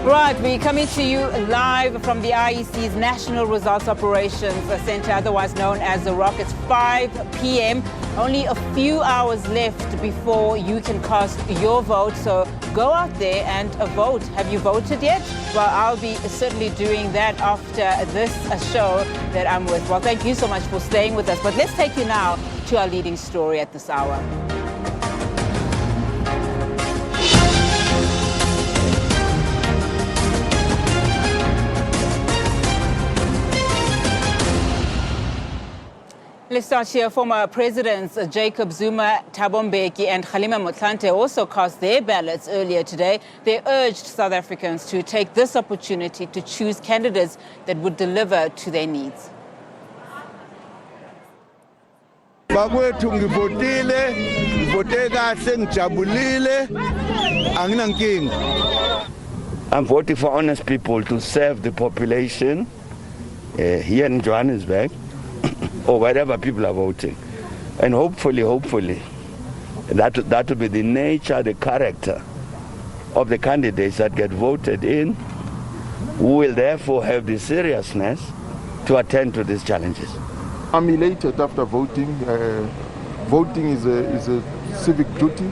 Right, we're coming to you live from the IEC's National Results Operations Center, otherwise known as the ROC. It's 5 p.m. Only a few hours left before you can cast your vote. So go out there and vote. Have you voted yet? Well, I'll be certainly doing that after this show that I'm with. Well, thank you so much for staying with us. But let's take you now to our leading story at this hour. Let's start here. Former Presidents Jacob Zuma, Thabo Mbeki and Kgalema Motlanthe also cast their ballots earlier today. They urged South Africans to take this opportunity to choose candidates that would deliver to their needs. I'm voting for honest people to serve the population here in Johannesburg, or wherever people are voting. And hopefully, that will be the nature, the character of the candidates that get voted in, who will therefore have the seriousness to attend to these challenges. I'm elated after voting. Voting is a civic duty,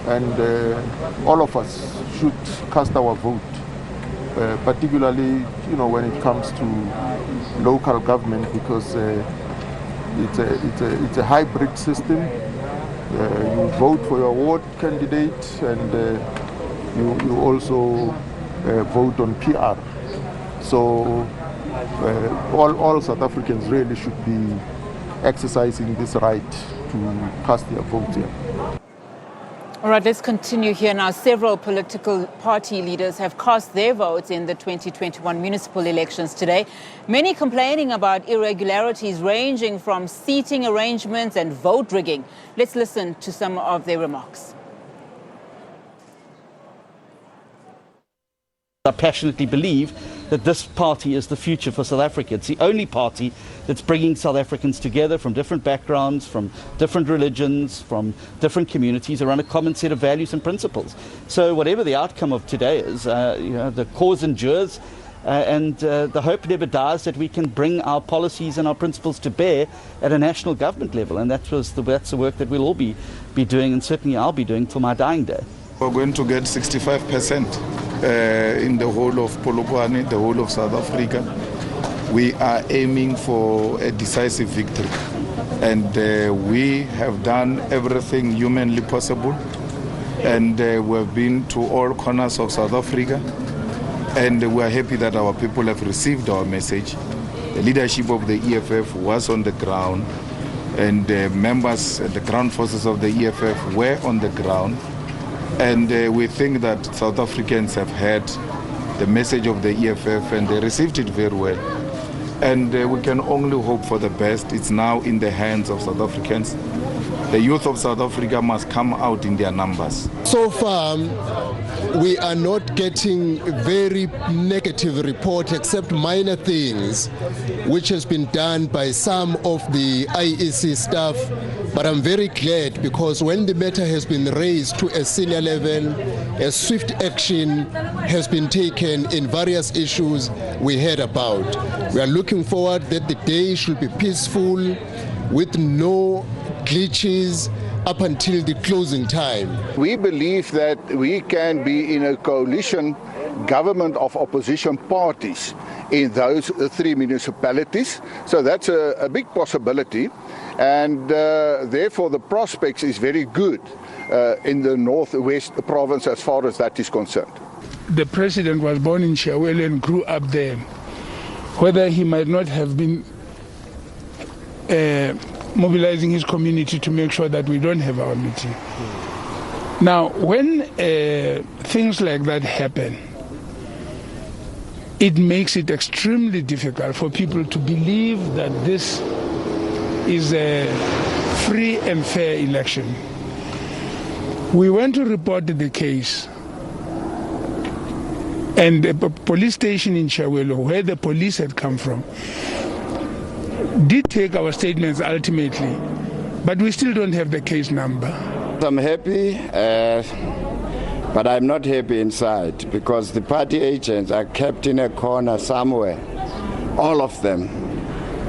and all of us should cast our vote. Particularly, when it comes to local government, because it's a hybrid system. You vote for your ward candidate, and you also vote on PR. So all South Africans really should be exercising this right to cast their vote here. All right, let's continue here now. Several political party leaders have cast their votes in the 2021 municipal elections today. Many complaining about irregularities ranging from seating arrangements and vote rigging. Let's listen to some of their remarks. I passionately believe that this party is the future for South Africa. It's the only party that's bringing South Africans together from different backgrounds, from different religions, from different communities around a common set of values and principles. So whatever the outcome of today is, the cause endures, and the hope never dies that we can bring our policies and our principles to bear at a national government level. And that's the work that we'll all be doing, and certainly I'll be doing till my dying day. We're going to get 65% in the whole of Polokwane, the whole of South Africa. We are aiming for a decisive victory, and we have done everything humanly possible, and we've been to all corners of South Africa, and we are happy that our people have received our message. The leadership of the EFF was on the ground, and members, the ground forces of the EFF were on the ground. And we think that South Africans have heard the message of the EFF, and they received it very well. And we can only hope for the best. It's now in the hands of South Africans. The youth of South Africa must come out in their numbers. So far, we are not getting very negative report, except minor things, which has been done by some of the IEC staff. But I'm very glad, because when the matter has been raised to a senior level, a swift action has been taken in various issues we heard about. We are looking forward that the day should be peaceful, with no glitches up until the closing time. We believe that we can be in a coalition government of opposition parties in those three municipalities. So that's a big possibility, and therefore the prospects is very good in the northwest province as far as that is concerned. The president was born in Chiawelo and grew up there. Whether he might not have been mobilizing his community to make sure that we don't have our meeting. Now, when things like that happen, it makes it extremely difficult for people to believe that this is a free and fair election. We went to report the case, and the police station in Chiawelo, where the police had come from, did take our statements ultimately, but we still don't have the case number. I'm happy But I'm not happy inside because the party agents are kept in a corner somewhere. All of them.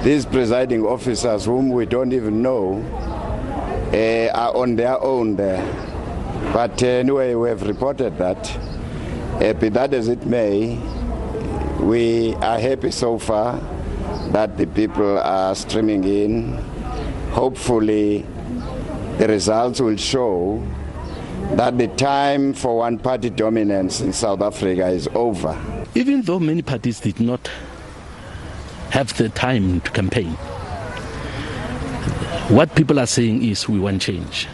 These presiding officers whom we don't even know are on their own there. But anyway, we have reported that. Be that as it may, we are happy so far that the people are streaming in. Hopefully, the results will show that the time for one-party dominance in South Africa is over. Even though many parties did not have the time to campaign, what people are saying is we want change.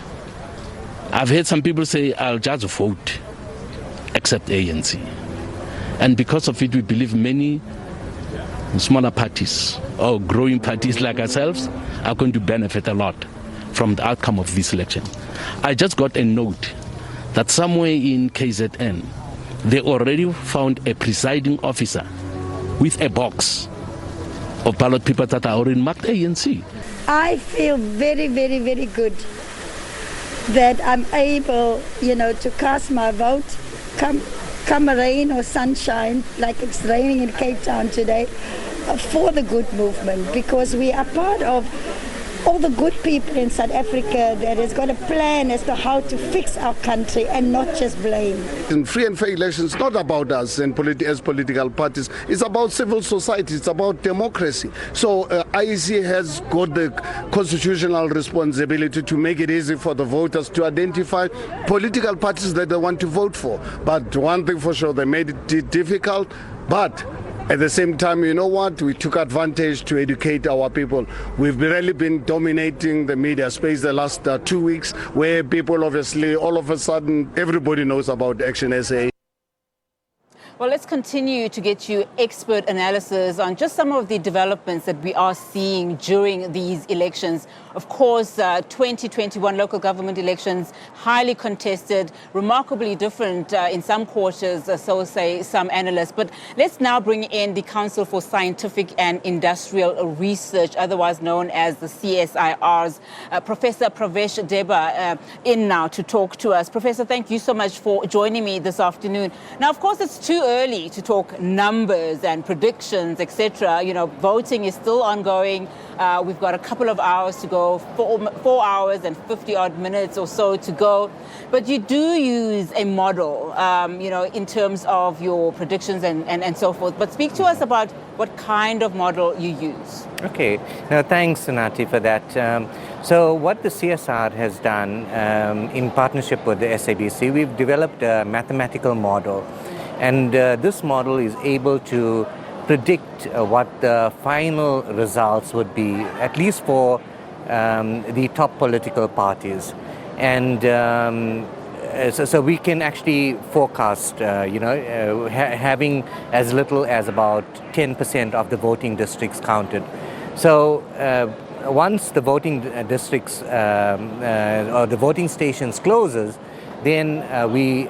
I've heard some people say, I'll just vote except ANC. And because of it, we believe many smaller parties or growing parties like ourselves are going to benefit a lot from the outcome of this election. I just got a note that somewhere in KZN, they already found a presiding officer with a box of ballot papers that are already marked ANC. I feel very, very, very good that I'm able, to cast my vote, come rain or sunshine, like it's raining in Cape Town today, for the good movement, because we are part of all the good people in South Africa that has got a plan as to how to fix our country and not just blame. In free and fair elections, not about us and as political parties. It's about civil society. It's about democracy. So IEC has got the constitutional responsibility to make it easy for the voters to identify political parties that they want to vote for. But one thing for sure, they made it difficult. But at the same time, you know what? We took advantage to educate our people. We've really been dominating the media space the last 2 weeks, where people obviously, all of a sudden, everybody knows about Action SA. Well, let's continue to get you expert analysis on just some of the developments that we are seeing during these elections. Of course, 2021 local government elections, highly contested, remarkably different in some quarters, so say some analysts. But let's now bring in the Council for Scientific and Industrial Research, otherwise known as the CSIR's Professor Pravesh Deba in now to talk to us. Professor, thank you so much for joining me this afternoon. Now, of course, it's too early to talk numbers and predictions, etc. Voting is still ongoing. We've got a couple of hours to go, 4 hours and 50 odd minutes or so to go. But you do use a model, in terms of your predictions and so forth. But speak to us about what kind of model you use. Okay. Now, thanks, Sunati, for that. So what the CSR has done in partnership with the SABC, we've developed a mathematical model. And this model is able to predict what the final results would be, at least for the top political parties. And so we can actually forecast, having as little as about 10% of the voting districts counted. So once the voting districts or the voting stations closes, then we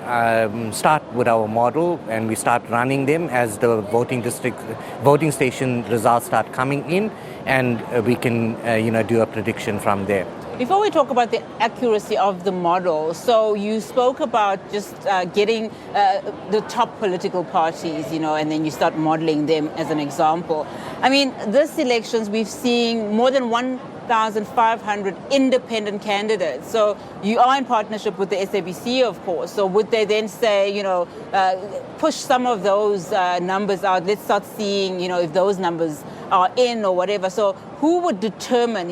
start with our model and we start running them as the voting station results start coming in, and we can do a prediction from there. Before we talk about the accuracy of the model, so you spoke about just getting the top political parties, and then you start modeling them as an example. I mean, this elections we've seen more than 1,500 independent candidates. So you are in partnership with the SABC, of course. So would they then say, push some of those numbers out? Let's start seeing, if those numbers are in or whatever. So who would determine,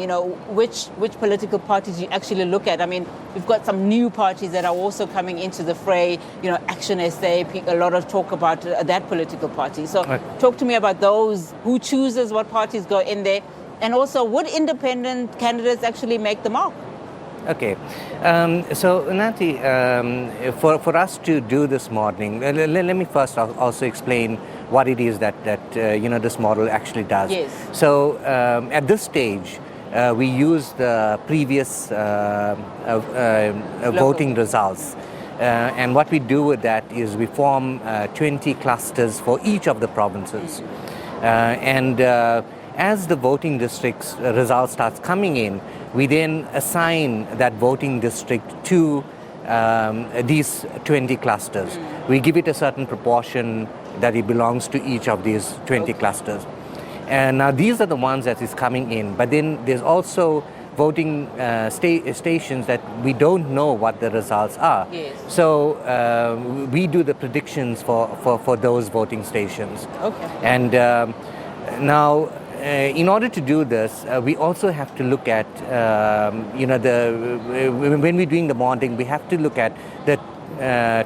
which political parties you actually look at? I mean, we've got some new parties that are also coming into the fray. Action SA, a lot of talk about that political party. So talk to me about those. Who chooses what parties go in there? And also, would independent candidates actually make the mark? Okay. So, Nati, for us to do this modeling, let me first also explain what it is that this model actually does. Yes. So, at this stage, we use the previous voting results. And what we do with that is we form 20 clusters for each of the provinces. As the voting district's result starts coming in, we then assign that voting district to these 20 clusters. We give it a certain proportion that it belongs to each of these 20 clusters. And now these are the ones that is coming in, but then there's also voting stations that we don't know what the results are. Yes. So we do the predictions for those voting stations. Okay. And now, in order to do this, we also have to look at, when we're doing the modeling, we have to look at the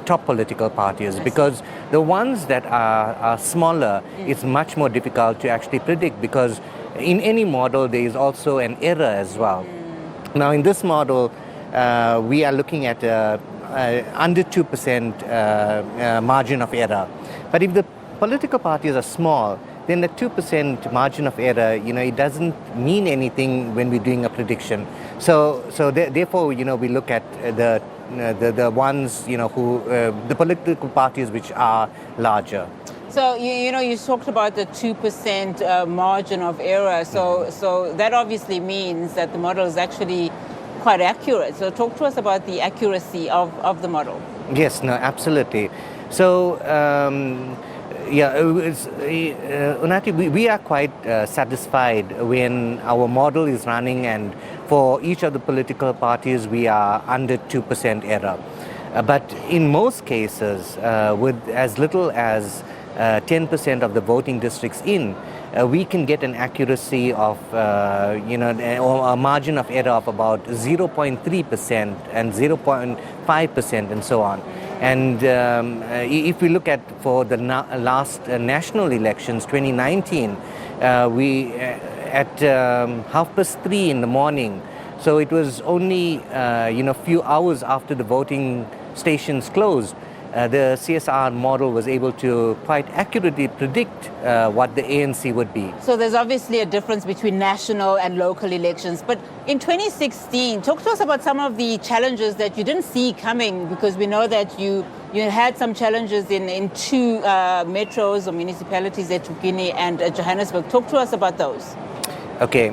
top political parties, because the ones that are smaller, it's much more difficult to actually predict, because in any model there is also an error as well. Now in this model, we are looking at under 2% margin of error. But if the political parties are small, then the 2% margin of error, it doesn't mean anything when we're doing a prediction. So therefore, we look at the ones, who the political parties which are larger. So you talked about the 2% margin of error. So that obviously means that the model is actually quite accurate. So talk to us about the accuracy of the model. Yes, no, absolutely. So Unati, we are quite satisfied when our model is running, and for each of the political parties we are under 2% error. But in most cases, with as little as 10% of the voting districts in, we can get an accuracy of, or a margin of error of about 0.3% and 0.5% and so on. And if we look at for the last national elections, 2019, we at 3:30 in the morning, so it was only a few hours after the voting stations closed, the CSR model was able to quite accurately predict what the ANC would be. So there's obviously a difference between national and local elections. But in 2016, talk to us about some of the challenges that you didn't see coming, because we know that you had some challenges in two metros or municipalities, Etukini and Johannesburg. Talk to us about those. Okay,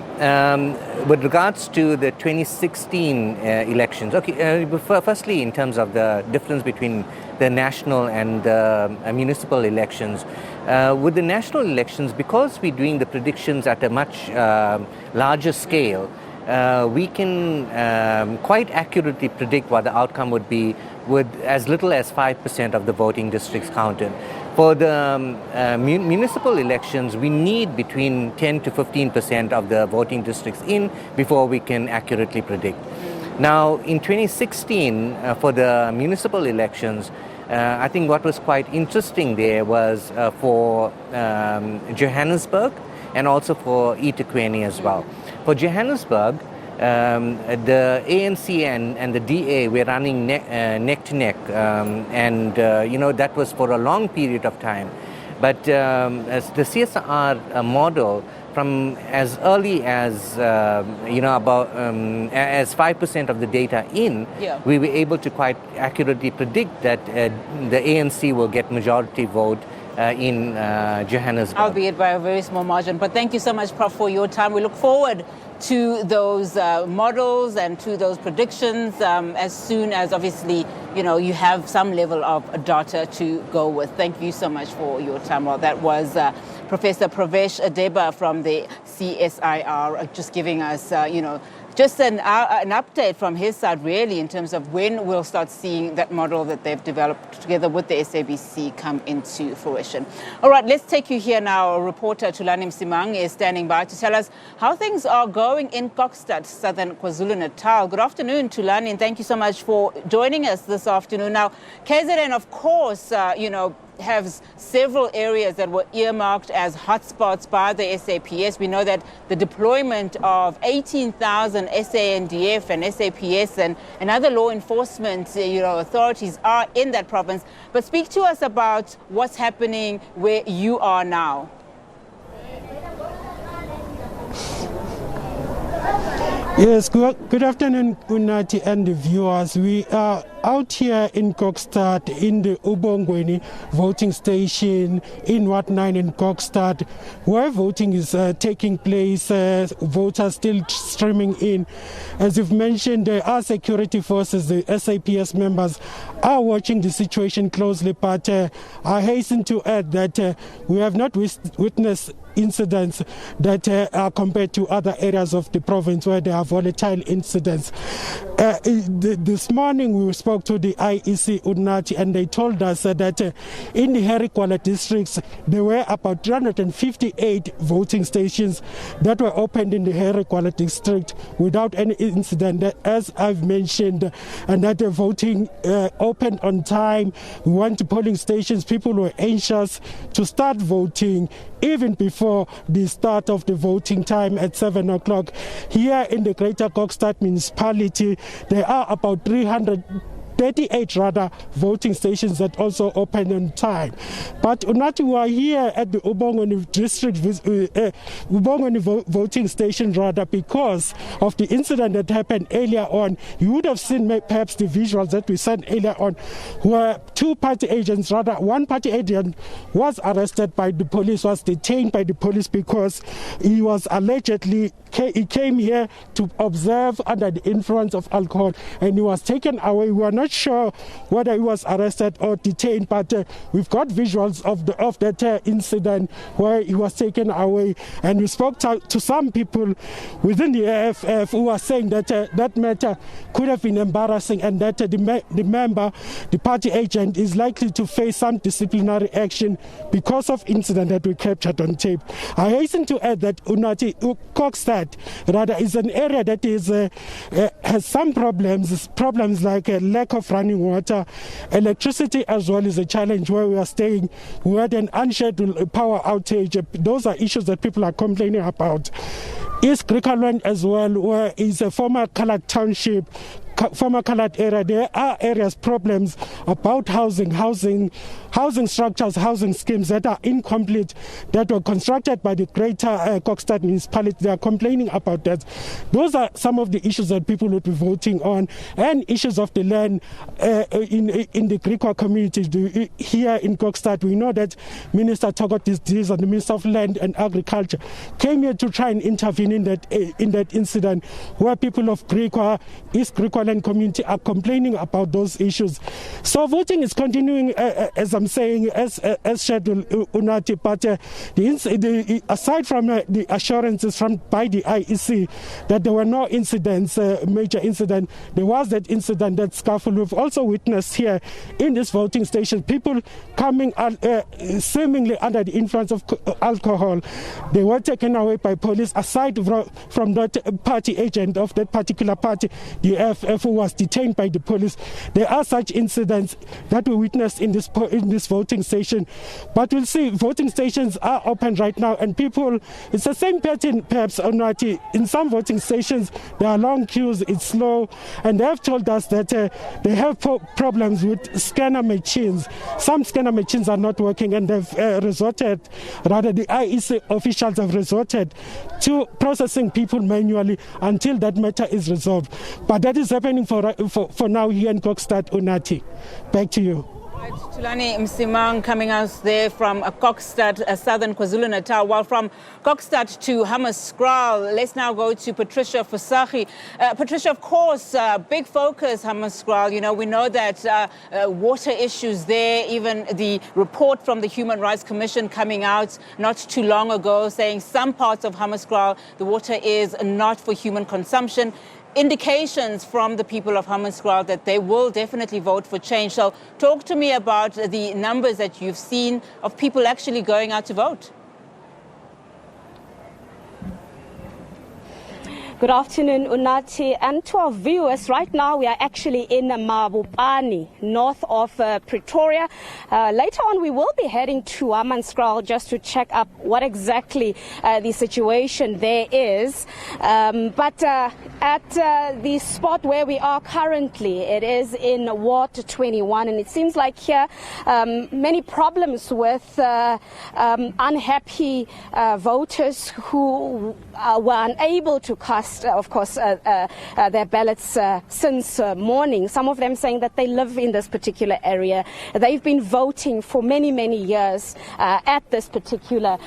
with regards to the 2016 elections, firstly in terms of the difference between the national and municipal elections, with the national elections, because we're doing the predictions at a much larger scale, we can quite accurately predict what the outcome would be with as little as 5% of the voting districts counted. For the municipal elections, we need between 10 to 15% of the voting districts in before we can accurately predict. Now, in 2016, for the municipal elections, I think what was quite interesting there was for Johannesburg and also for eThekwini as well. For Johannesburg, the ANC and the DA were running neck to neck, and that was for a long period of time. But as the CSR model, from as early as about as 5% of the data in, we were able to quite accurately predict that the ANC will get majority vote in Johannesburg. Albeit by a very small margin. But thank you so much, Prof, for your time. We look forward to those models and to those predictions as soon as, obviously, you have some level of data to go with. Thank you so much for your time. Well, that was Professor Pravesh Adeba from the CSIR, just giving us, just an update from his side, really, in terms of when we'll start seeing that model that they've developed together with the SABC come into fruition. All right, let's take you here now. Our reporter Tulani Msimang is standing by to tell us how things are going in Kokstad, southern KwaZulu-Natal. Good afternoon, Tulani, and thank you so much for joining us this afternoon. Now, KZN, of course, has several areas that were earmarked as hotspots by the SAPS. We know that the deployment of 18,000 SANDF and SAPS and other law enforcement authorities are in that province. But speak to us about what's happening where you are now. Yes, good afternoon, Unati and the viewers. We are out here in Kokstad, in the Ubongweni voting station, in Ward 9 in Kokstad, where voting is taking place, voters still streaming in. As you've mentioned, there are security forces, the SAPS members are watching the situation closely, but I hasten to add that we have not witnessed incidents that are compared to other areas of the province where there are volatile incidents. This morning we spoke to the IEC Unathi, and they told us that in the Herikwala districts there were about 358 voting stations that were opened in the Herikwala district without any incident, as I've mentioned, and that the voting opened on time. We went to polling stations, people were anxious to start voting even before the start of the voting time at 7 o'clock. Here in the Greater Kokstad municipality, there are about 338 voting stations that also open on time. But Unathi, we are here at the Ubongweni district Ubongweni voting station because of the incident that happened earlier on. You would have seen perhaps the visuals that we sent earlier on, where two party agents, one party agent was arrested by the police, was detained by the police because he was allegedly, he came here to observe under the influence of alcohol, and he was taken away. We are not sure whether he was arrested or detained, but we've got visuals of that incident where he was taken away. And we spoke to some people within the AFF who are saying that that matter could have been embarrassing, and that the party agent is likely to face some disciplinary action because of incident that we captured on tape. I hasten to add that Unathi, Kokstad is an area that has some problems like a lack of running water. Electricity as well is a challenge where we are staying. We had an unscheduled power outage. Those are issues that people are complaining about. East Griqualand as well, where is a former colored township, former colored area. There are areas, problems about housing structures, housing schemes that are incomplete, that were constructed by the Greater Kokstad municipality. They are complaining about that. Those are some of the issues that people would be voting on, and issues of the land in the Griqua community here in Kokstad. We know that Minister Togot Diza, the Minister of Land and Agriculture, came here to try and intervene in that incident where people of Griqua, East Griqualand community are complaining about those issues. So voting is continuing, as I'm saying, as scheduled, Unathi, but aside from the assurances by the IEC that there were no incidents, major incident, there was that incident, that scuffle. We've also witnessed here in this voting station people coming seemingly under the influence of alcohol. They were taken away by police. Aside from that party agent of that particular party, the AFF, who was detained by the police, there are such incidents that we witnessed in this voting station. But we'll see, voting stations are open right now, and people, it's the same pattern perhaps, Unathi. In some voting stations there are long queues, it's slow, and they have told us that they have problems with scanner machines. Some scanner machines are not working, and they've the IEC officials have resorted to processing people manually until that matter is resolved. But that is happening for now here in Kokstad, Unathi. Back to you. Tulani Msimang coming out there from Kokstad, southern KwaZulu-Natal. While from Kokstad to Hammanskraal, let's now go to Patricia Fusachi. Patricia, of course, big focus, Hammanskraal. You know, we know that water issues there, even the report from the Human Rights Commission coming out not too long ago saying some parts of Hammanskraal, the water is not for human consumption. Indications from the people of Hammanskraal that they will definitely vote for change. So talk to me about the numbers that you've seen of people actually going out to vote. Good afternoon, Unathi, and to our viewers. Right now we are actually in Mabopane, north of Pretoria. Later on we will be heading to Hammanskraal just to check up what exactly the situation there is. But at the spot where we are currently, it is in Ward 21, and it seems like here many problems with unhappy voters who were unable to cast cast, of course, their ballots since morning. Some of them saying that they live in this particular area. They've been voting for many, many years at this particular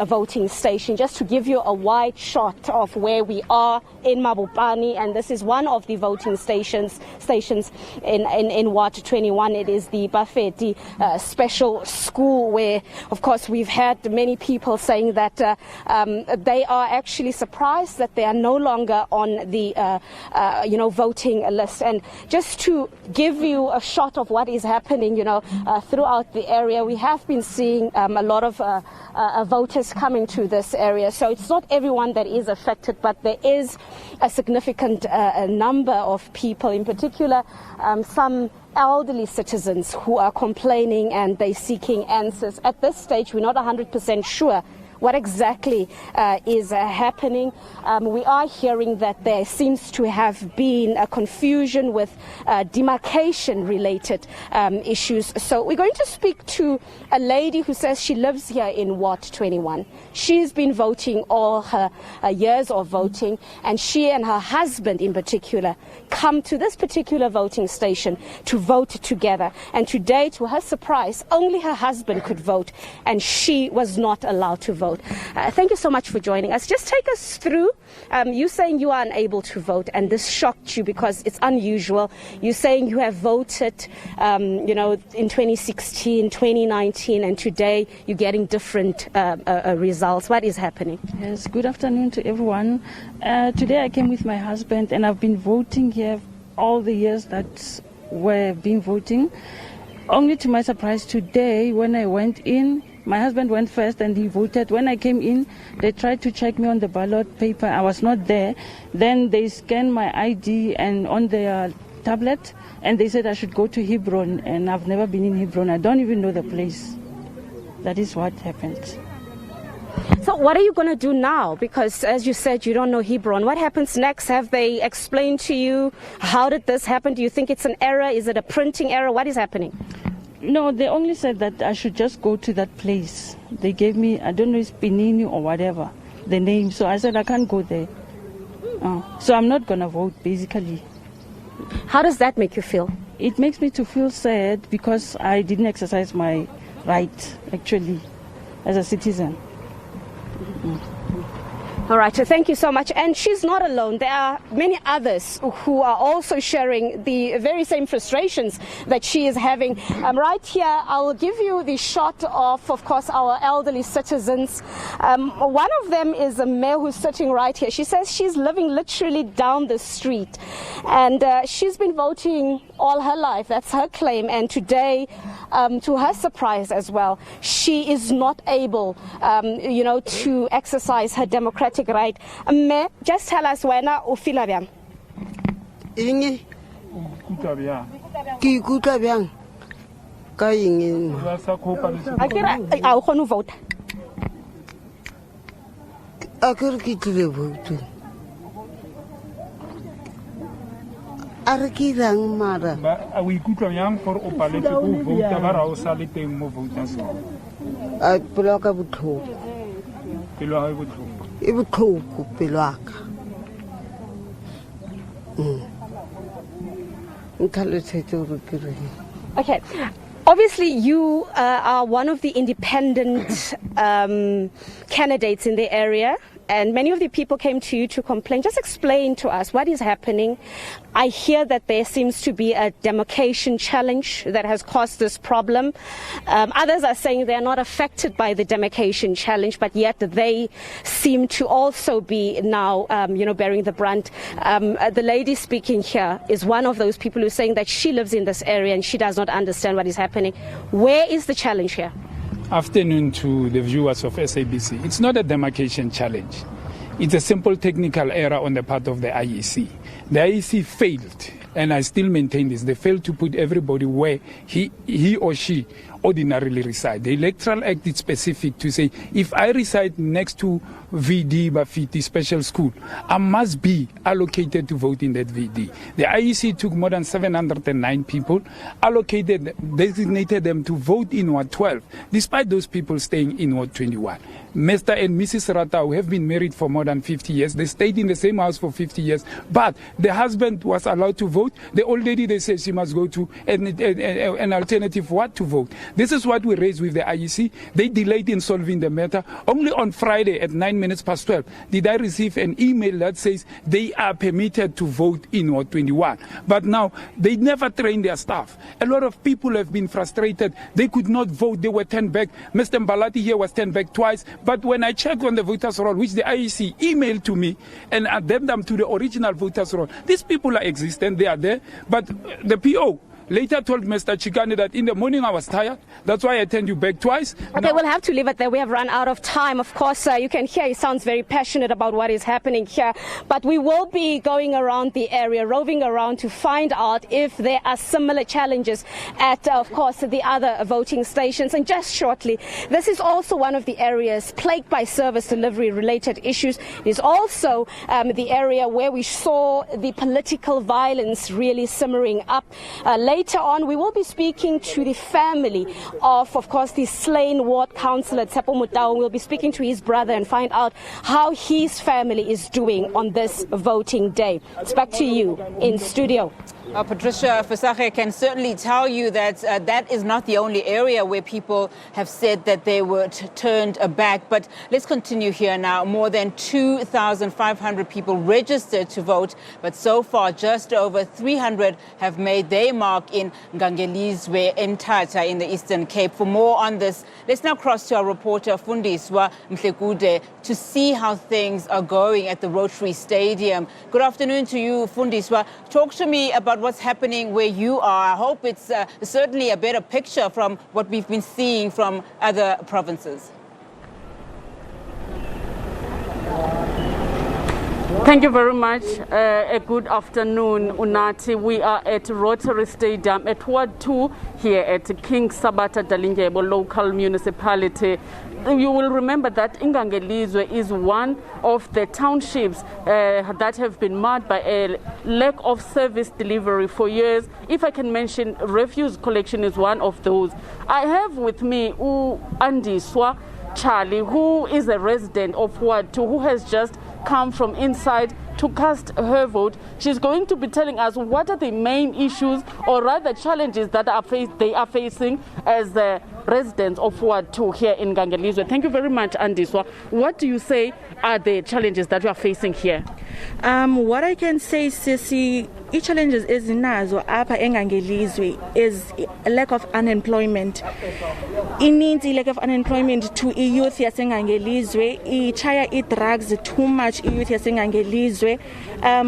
voting station. Just to give you a wide shot of where we are in Mabopane, and this is one of the voting stations in Ward 21. It is the Bafeti Special School, where, of course, we've had many people saying that they are actually surprised that they are no longer on the voting list. And just to give you a shot of what is happening, throughout the area, we have been seeing a lot of voters coming to this area. So it's not everyone that is affected, but there is a significant number of people, in particular some elderly citizens who are complaining and they're seeking answers. At this stage, we're not 100% sure what exactly is happening. We are hearing that there seems to have been a confusion with demarcation-related issues. So we're going to speak to a lady who says she lives here in Ward 21. She's been voting all her years of voting, and she and her husband in particular come to this particular voting station to vote together. And today, to her surprise, only her husband could vote, and she was not allowed to vote. Thank you so much for joining us. Just take us through, you saying you are unable to vote, and this shocked you because it's unusual. You're saying you have voted, in 2016, 2019, and today you're getting different results. What is happening? Yes, good afternoon to everyone. Today I came with my husband, and I've been voting here all the years that we've been voting. Only to my surprise today, when I went in, my husband went first and he voted. When I came in, they tried to check me on the ballot paper. I was not there. Then they scanned my ID and on their tablet, and they said I should go to Hebron, and I've never been in Hebron. I don't even know the place. That is what happened. So what are you going to do now? Because as you said, you don't know Hebron. What happens next? Have they explained to you how did this happen? Do you think it's an error? Is it a printing error? What is happening? No, they only said that I should just go to that place. They gave me, I don't know, it's Pinini or whatever, the name. So I said I can't go there. So I'm not going to vote, basically. How does that make you feel? It makes me to feel sad because I didn't exercise my right, actually, as a citizen. All right, so thank you so much. And she's not alone. There are many others who are also sharing the very same frustrations that she is having. Right here, I will give you the shot of course, our elderly citizens. One of them is a male who's sitting right here. She says she's living literally down the street. And she's been voting all her life. That's her claim. And today, to her surprise as well, she is not able, to exercise her democratic right. Me, just tell us when you feel bang. Ingi. Ki ikutlwa bang. Ka eng. Akere a o kgone ho vote. Akere ke tlile vote. Are ke rang mara. Ba a o ikutlwa yang for o paletse go vote ba ra o sa le teng mo voters. A pelo ka botlhoko. Pelo ha e botlhoko. E botlhoko pelo aka. Okay. Obviously, you are one of the independent candidates in the area, and many of the people came to you to complain. Just explain to us what is happening. I hear that there seems to be a demarcation challenge that has caused this problem. Others are saying they are not affected by the demarcation challenge, but yet they seem to also be now, bearing the brunt. The lady speaking here is one of those people who are saying that she lives in this area and she does not understand what is happening. Where is the challenge here? Afternoon to the viewers of SABC. It's not a demarcation challenge. It's a simple technical error on the part of the IEC. The IEC failed, and I still maintain this, they failed to put everybody where he or she ordinarily reside. The Electoral Act is specific to say if I reside next to VD Bafiti Special School, I must be allocated to vote in that VD. The IEC took more than 709 people, designated them to vote in Ward 12, despite those people staying in Ward 21. Mr. and Mrs. Ratau have been married for more than 50 years. They stayed in the same house for 50 years, but the husband was allowed to vote. The old lady, they said she must go to an alternative ward to vote. This is what we raised with the IEC. They delayed in solving the matter. Only on Friday at 12:09 did I receive an email that says they are permitted to vote in Ward 21. But now, they never trained their staff. A lot of people have been frustrated. They could not vote. They were turned back. Mr. Mbalati here was turned back twice. But when I checked on the voters' roll, which the IEC emailed to me and addendum to the original voters' roll, these people are existent, they are there. But the PO later told Mr. Chikane that in the morning I was tired. That's why I turned you back twice. Okay, we'll have to leave it there. We have run out of time. Of course, you can hear he sounds very passionate about what is happening here. But we will be going around the area, roving around to find out if there are similar challenges at, of course, the other voting stations. And just shortly, this is also one of the areas plagued by service delivery related issues. It is also the area where we saw the political violence really simmering up. Later on, we will be speaking to the family of course, the slain ward councillor, Tsepo Mutau. We'll be speaking to his brother and find out how his family is doing on this voting day. It's back to you in studio. Patricia Fasage can certainly tell you that that is not the only area where people have said that they were turned back. But let's continue here now. More than 2,500 people registered to vote, but so far just over 300 have made their mark in Ngangelizwe Mthatha in the Eastern Cape. For more on this, let's now cross to our reporter Fundiswa Mhlekude to see how things are going at the Rotary Stadium. Good afternoon to you, Fundiswa. Talk to me about what's happening where you are. I hope it's certainly a better picture from what we've been seeing from other provinces. Thank you very much. A good afternoon, Unati. We are at Rotary Stadium at Ward 2 here at King Sabata Dalindyebo local municipality. You will remember that Ngangelizwe is one of the townships that have been marred by a lack of service delivery for years. If I can mention, refuse collection is one of those. I have with me Andiswa Charlie, who is a resident of Ward 2, who has just come from inside to cast her vote. She's going to be telling us what are the main issues or rather challenges that they are facing as the residents of Ward 2 here in Ngangelizwe. Thank you very much, Andiswa. What do you say are the challenges that you are facing here? What I can say, Sisi, challenges is nazo apha eNgangelizwe is a lack of unemployment. Ininzi lack of unemployment to youth yaseNgangelizwe, ichaya drugs too much youth yaseNgangelizwe.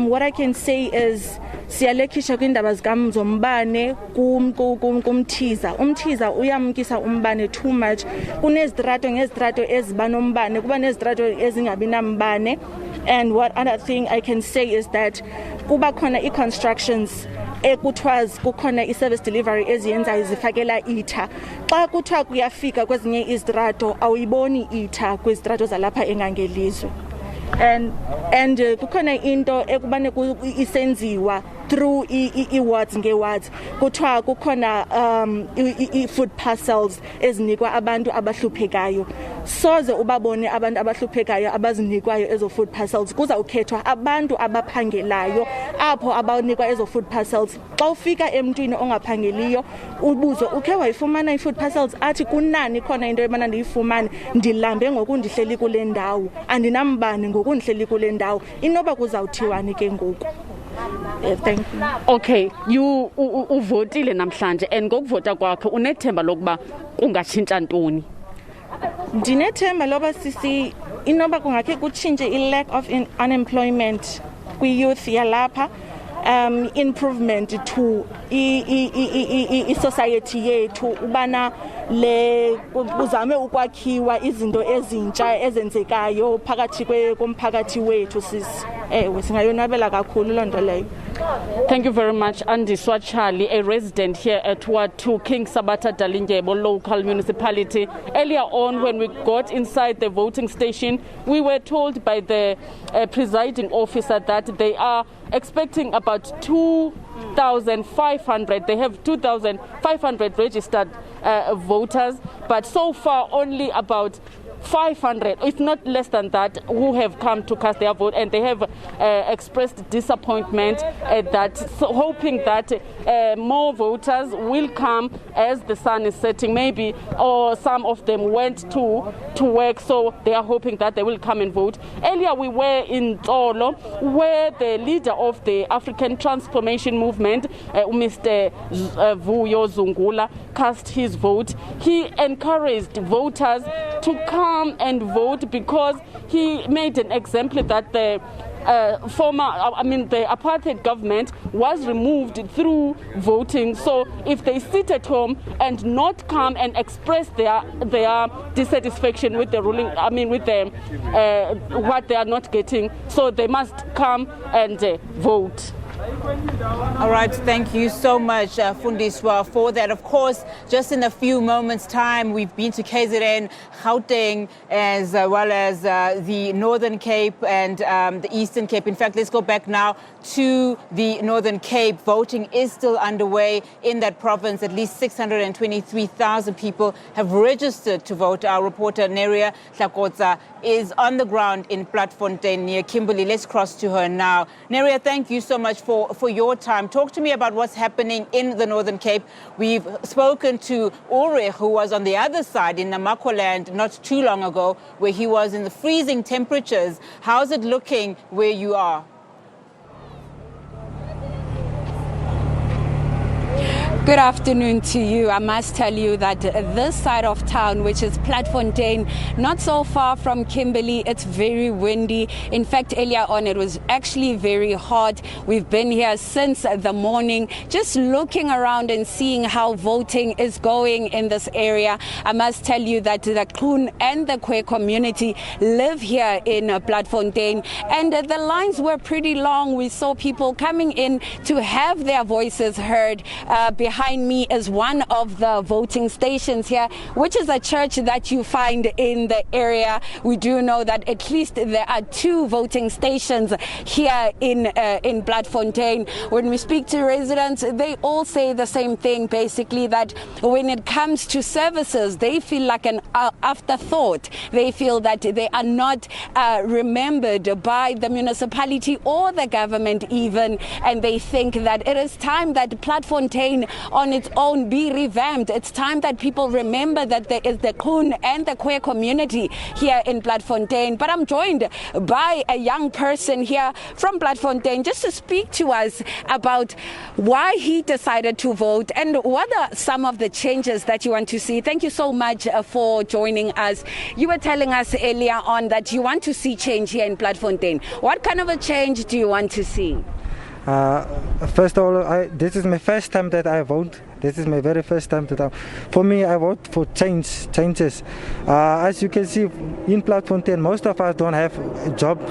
What I can say is siyalekhisha kwindaba zikaMzombane kumthiza. Umthiza uyamkisa umbane too much. Kunezitrato ngezitrato ezibanombane, kuba nezitrato ezingabi nambane. And what other thing I can say is that kuba khona i-constructions ekuthiwa kukhona i-service delivery eziyenzayo zifakela itha. Xa kuthiwa kuyafika kwezinye izitrato awuyiboni itha kwizitrato zalapha eNgangelizwe. And kukhona into ekubane isenziwa through i-wards nge-wards. Kuthiwa kukhona i-food parcels ezinikwa abantu abahluphekayo. Soze ubabone abantu abahluphekayo abazinikwayo ezo food parcels. Kuzawukhethwa abantu abaphangelayo apho abanikwa ezo food parcels. Xa ufika emntwini ongaphangeliyo ubuzwe ukhe wayifumana i-food parcels, athi kunani khona into ebana ndiyifumane, ndilambe ngokundihleli kule ndawo, andinambane ngokundihleli kule ndawo. Inoba kuzawuthiwani ke ngoku? Thank you. Okay, you uvotile namhlanje and ngokuvota kwakho unethemba lokuba kungatshintsha ntoni? Ndinethemba loba sisi inoba kungakhe kutshintshe i-lack of unemployment kwi-youth yalapha, improvement to i-society yethu ubana kuzame ukwakhiwa izinto ezintsha ezenzekayo phakathi komphakathi wethu sisi. Ewe singayonwabela kakhulu loo nto leyo. Thank you very much, Andy Swachali, a resident here at Ward 2, King Sabata Dalindyebo local municipality. Earlier on, when we got inside the voting station, we were told by the presiding officer that they are expecting about 2,500. They have 2,500 registered voters, but so far only about 500, if not less than that, who have come to cast their vote, and they have expressed disappointment hoping that more voters will come as the sun is setting, maybe, or some of them went to work, so they are hoping that they will come and vote. Earlier we were in Tolo, where the leader of the African Transformation Movement, Mr. Vuyo Zungula, cast his vote. He encouraged voters to come and vote because he made an example that the the apartheid government was removed through voting. So if they sit at home and not come and express their dissatisfaction with the ruling, with the what they are not getting, so they must come and vote. All right, thank you so much, Fundiswa, for that. Of course, just in a few moments' time, we've been to KZN, Gauteng, as well as the Northern Cape and the Eastern Cape. In fact, let's go back now to the Northern Cape. Voting is still underway in that province. At least 623,000 people have registered to vote. Our reporter, Neria Tlakotsa, is on the ground in Platfontein near Kimberley. Let's cross to her now. Neria, thank you so much for your time. Talk to me about what's happening in the Northern Cape. We've spoken to Ulrich, who was on the other side in Namaqualand not too long ago, where he was in the freezing temperatures. How's it looking where you are? Good afternoon to you. I must tell you that this side of town, which is Platfontein, not so far from Kimberley, it's very windy. In fact, earlier on, it was actually very hot. We've been here since the morning, just looking around and seeing how voting is going in this area. I must tell you that the Khun and the Kwe community live here in Platfontein, and the lines were pretty long. We saw people coming in to have their voices heard. Behind me is one of the voting stations here, which is a church that you find in the area. We do know that at least there are 2 voting stations here in Platfontein. When we speak to residents, they all say the same thing, basically, that when it comes to services, they feel like an afterthought. They feel that they are not remembered by the municipality or the government even, and they think that it is time that Platfontein on its own be revamped. It's time that people remember that there is the Khun and the Kwe community here in Platfontein. But I'm joined by a young person here from Platfontein just to speak to us about why he decided to vote and what are some of the changes that you want to see. Thank you so much for joining us. You were telling us earlier on that you want to see change here in Platfontein. What kind of a change do you want to see? First of all, this is my first time that I vote. This is my very first time that for me, I vote for changes. As you can see, in Platfontein, most of us don't have a job.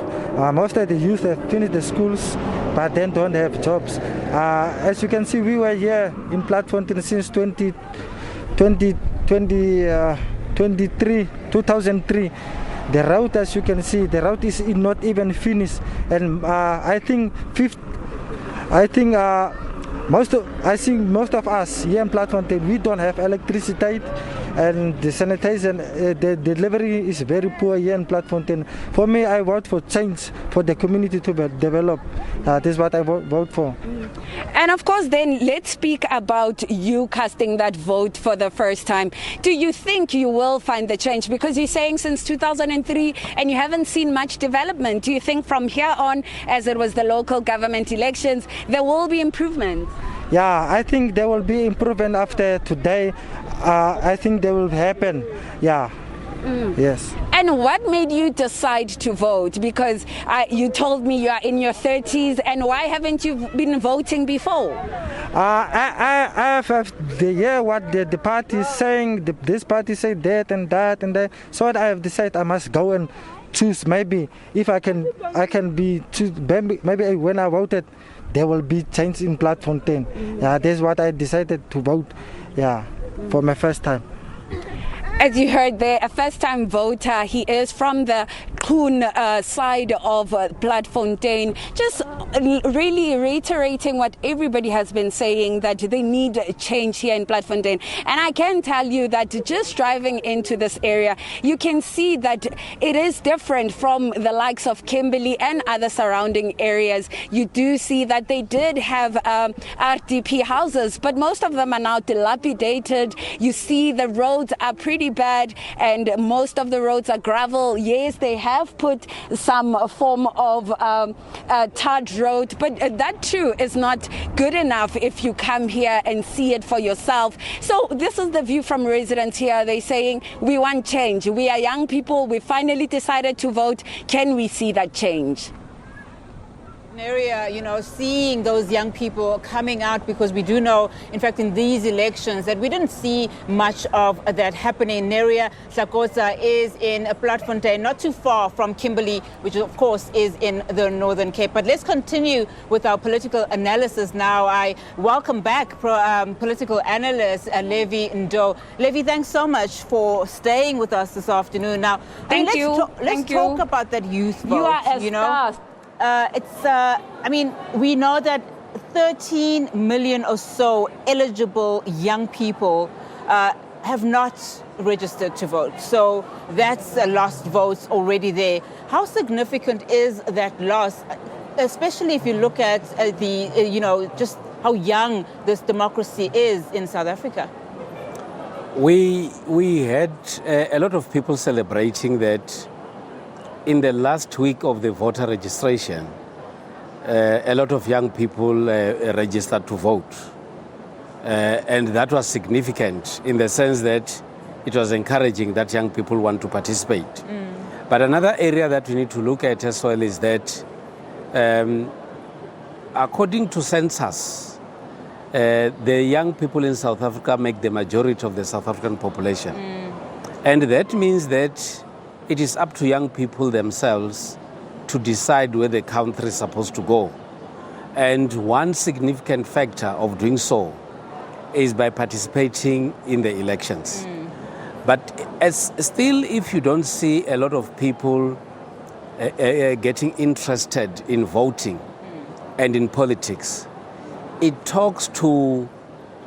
Most of the youth have finished the schools, but then don't have jobs. As you can see, we were here in Platfontein since 2003. The route, as you can see, the route is not even finished, and I think most of us here in Platfontein, we don't have electricity, and the sanitation, the delivery is very poor here in Platfontein. For me, I vote for change, for the community to develop. This is what I vote for. And of course, then let's speak about you casting that vote for the first time. Do you think you will find the change? Because you're saying since 2003 and you haven't seen much development. Do you think from here on, as it was the local government elections, there will be improvement? Yeah, I think there will be improvement after today. I think they will happen. Yeah. Yes. And what made you decide to vote? Because you told me you are in your 30s, and why haven't you been voting before? I have what the party is saying. This party say that and that and that. So I have decided I must go and choose. Maybe if I can be choose. Maybe when I voted there will be change in Platform 10. Yeah, that's what I decided to vote. Yeah, for my first time. As you heard there, a first-time voter. He is from the Khoon side of Platfontein. Just really reiterating what everybody has been saying, that they need a change here in Platfontein. And I can tell you that just driving into this area, you can see that it is different from the likes of Kimberley and other surrounding areas. You do see that they did have RDP houses, but most of them are now dilapidated. You see the roads are pretty bad, and most of the roads are gravel. Yes, they have put some form of tarred road, but that too is not good enough if you come here and see it for yourself. So this is the view from residents here. They're saying, we want change. We are young people. We finally decided to vote. Can we see that change? Area, seeing those young people coming out, because we do know, in fact, in these elections, that we didn't see much of that happening. Neria Hlakosa is in Platfontein, not too far from Kimberley, which of course is in the Northern Cape. But let's continue with our political analysis now. I welcome back political analyst Levi Ndo. Levi, thanks so much for staying with us this afternoon. Now, Thank you. Let's talk about that youth vote. You are a star. We know that 13 million or so eligible young people have not registered to vote. So that's a lost votes already there. How significant is that loss, especially if you look at just how young this democracy is in South Africa? We had a lot of people celebrating that. In the last week of the voter registration, a lot of young people registered to vote. And that was significant in the sense that it was encouraging that young people want to participate. But another area that we need to look at as well is that according to census, the young people in South Africa make the majority of the South African population. And that means that it is up to young people themselves to decide where the country is supposed to go. And one significant factor of doing so is by participating in the elections. But still, if you don't see a lot of people getting interested in voting and in politics, it talks to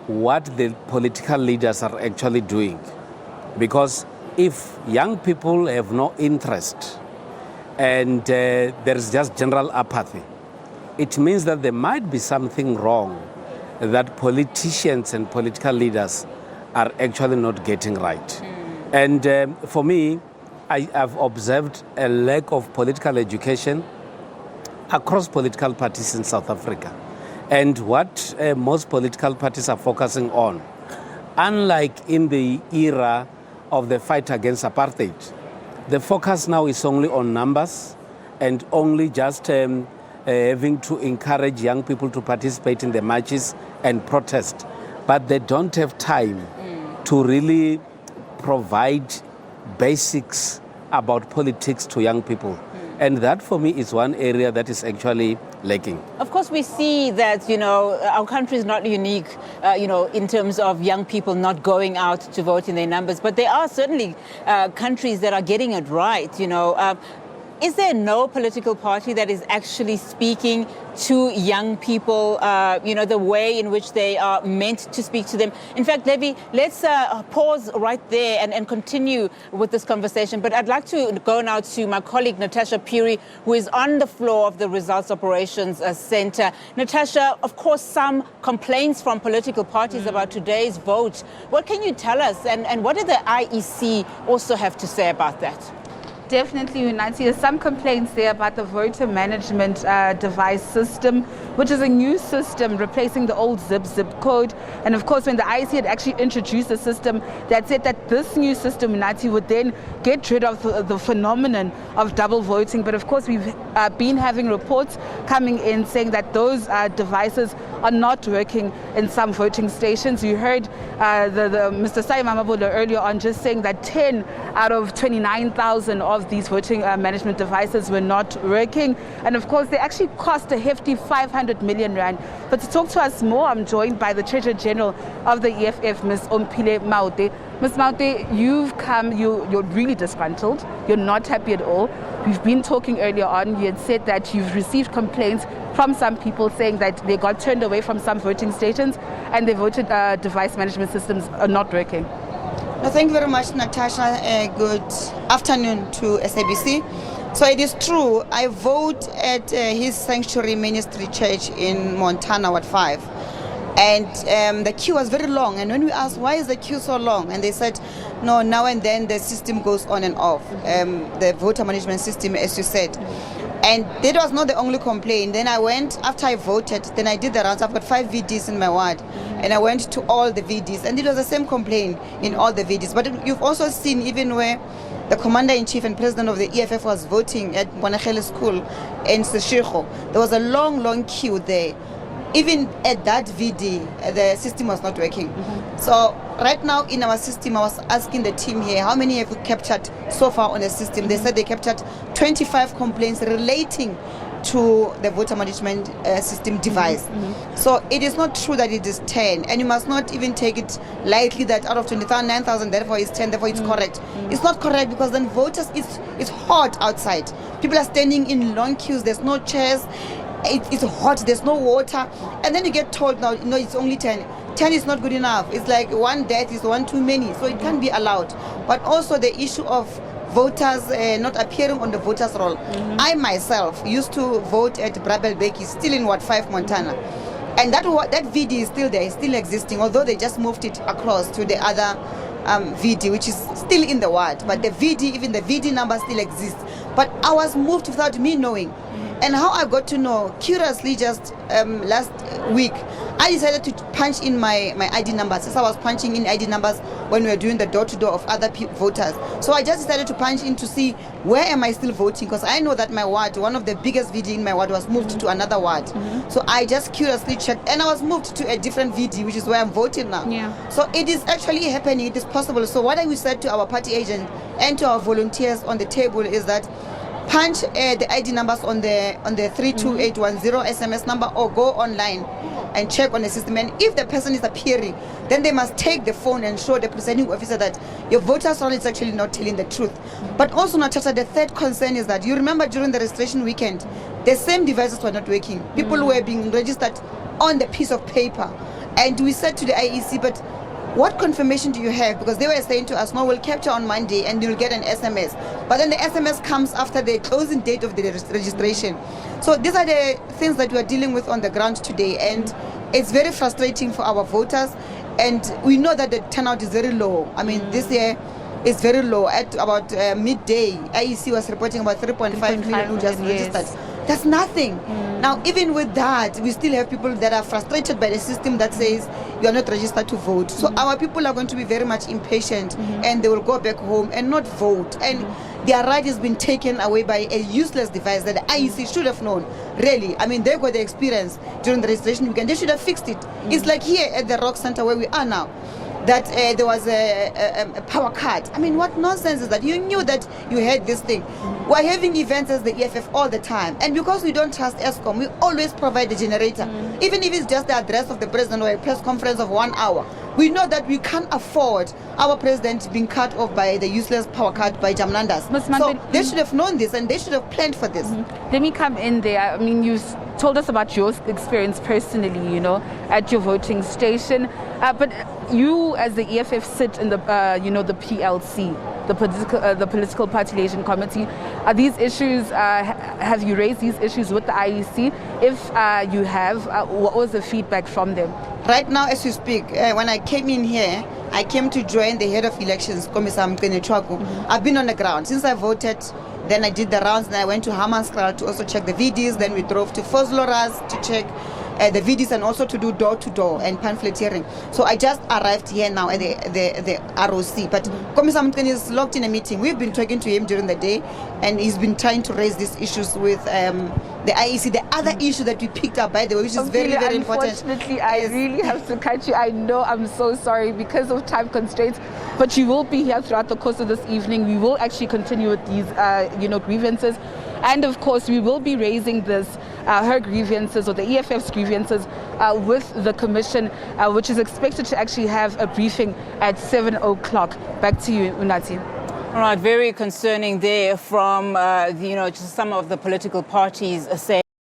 what the political leaders are actually doing. Because if young people have no interest and there is just general apathy, it means that there might be something wrong that politicians and political leaders are actually not getting right. And for me, I've observed a lack of political education across political parties in South Africa. And what most political parties are focusing on, unlike in the era of the fight against apartheid, the focus now is only on numbers and only just having to encourage young people to participate in the marches and protest. But they don't have time to really provide basics about politics to young people. And that, for me, is one area that is actually lacking. Of course, we see that, our country is not unique, in terms of young people not going out to vote in their numbers. But there are certainly countries that are getting it right, Is there no political party that is actually speaking to young people, the way in which they are meant to speak to them? In fact, Levi, let's pause right there and continue with this conversation. But I'd like to go now to my colleague, Natasha Puri, who is on the floor of the Results Operations Center. Natasha, of course, some complaints from political parties about today's vote. What can you tell us? And what did the IEC also have to say about that? Definitely, Unati. There's some complaints there about the voter management device system, which is a new system replacing the old zip code. And of course, when the IEC had actually introduced the system, that said that this new system, Unati, would then get rid of the phenomenon of double voting. But of course, we've been having reports coming in saying that those devices are not working in some voting stations. You heard the Mr. Sai Mamabulo earlier on just saying that 10 out of 29,000 of these voting management devices were not working. And of course, they actually cost a hefty 500 million rand. But to talk to us more, I'm joined by the Treasurer General of the EFF, Ms. Ompile Maute. Ms. Maute, you've come, you're really disgruntled. You're not happy at all. We've been talking earlier on. You had said that you've received complaints from some people saying that they got turned away from some voting stations and their voting device management systems are not working. No, thank you very much, Natasha. Good afternoon to SABC. So it is true, I vote at his Sanctuary Ministry Church in Montana, Ward 5. And the queue was very long. And when we asked, why is the queue so long? And they said, no, now and then the system goes on and off, the voter management system, as you said. And that was not the only complaint. Then I went, after I voted, then I did the rounds. I've got 5 VDs in my ward. And I went to all the VDs. And it was the same complaint in all the VDs. But you've also seen even where the Commander-in-Chief and President of the EFF was voting at Bonachele School in Seshego. There was a long, long queue there. Even at that VD, the system was not working. So right now in our system, I was asking the team here, how many have you captured so far on the system? They said they captured 25 complaints relating to the voter management system device. So it is not true that it is 10, and you must not even take it lightly that out of 29,000, therefore it's 10, therefore it's correct. It's not correct, because then voters, it's hot outside. People are standing in long queues, there's no chairs, it's hot, there's no water, and then you get told now, no, it's only 10. 10 is not good enough. It's like one death is one too many, so it can't be allowed. But also the issue of voters not appearing on the voters roll. I myself used to vote at Brabelbeki, still in Ward 5, Montana. And that VD is still there, it's still existing, although they just moved it across to the other VD, which is still in the ward. But the VD, even the VD number still exists. But I was moved without me knowing. And how I got to know, curiously, just last week, I decided to punch in my ID numbers. Since I was punching in ID numbers when we were doing the door-to-door of other voters. So I just decided to punch in to see where am I still voting, because I know that my ward, one of the biggest VD in my ward, was moved to another ward. So I just curiously checked, and I was moved to a different VD, which is where I'm voting now. So it is actually happening, it is possible. So what we said to our party agent and to our volunteers on the table is that punch the ID numbers on the 32810 SMS number, or go online and check on the system. And if the person is appearing, then they must take the phone and show the presiding officer that your voter's roll is actually not telling the truth. But also, Natasha, the third concern is that you remember during the registration weekend, the same devices were not working. People were being registered on the piece of paper. And we said to the IEC, but what confirmation do you have? Because they were saying to us, no, we'll capture on Monday and you'll get an SMS. But then the SMS comes after the closing date of the registration. So these are the things that we are dealing with on the ground today. And it's very frustrating for our voters. And we know that the turnout is very low. I mean, this year is very low. At about midday, IEC was reporting about 3.5 million who just registered. That's nothing. Now, even with that, we still have people that are frustrated by the system that says you are not registered to vote. So our people are going to be very much impatient, and they will go back home and not vote. And their right has been taken away by a useless device that the IEC should have known. Really, I mean, they got the experience during the registration weekend. They should have fixed it. It's like here at the Rock Center where we are now, that there was a power cut. I mean, what nonsense is that? You knew that you had this thing. We're having events as the EFF all the time, and because we don't trust ESCOM, we always provide a generator. Even if it's just the address of the president or a press conference of 1 hour, we know that we can't afford our president being cut off by the useless power cut by Jamnandas. So they should have known this, and they should have planned for this. Let me come in there. I mean, you told us about your experience personally, you know, at your voting station. But you, as the EFF, sit in the, the PLC, the Political Party Liaison Committee. Are these issues? Have you raised these issues with the IEC? If you have, what was the feedback from them? Right now, as you speak, when I came in here, I came to join the head of elections, Komisar Mkenechwaku. I've been on the ground since I voted. Then I did the rounds, and I went to Hammanskraal to also check the VDs. Then we drove to Vosloorus to check. the VDs and also to do door-to-door and pamphleteering. So I just arrived here now at the ROC. But Commissioner Mutweni is locked in a meeting. We've been talking to him during the day, and he's been trying to raise these issues with the IEC. The other issue that we picked up, by the way, which is very, very important. Unfortunately, I really have to cut you. I know, I'm so sorry because of time constraints, but you will be here throughout the course of this evening. We will actually continue with these, grievances. And of course, we will be raising her grievances or the EFF's grievances with the Commission, which is expected to actually have a briefing at 7 o'clock. Back to you, Unati. All right, very concerning there from, just some of the political parties saying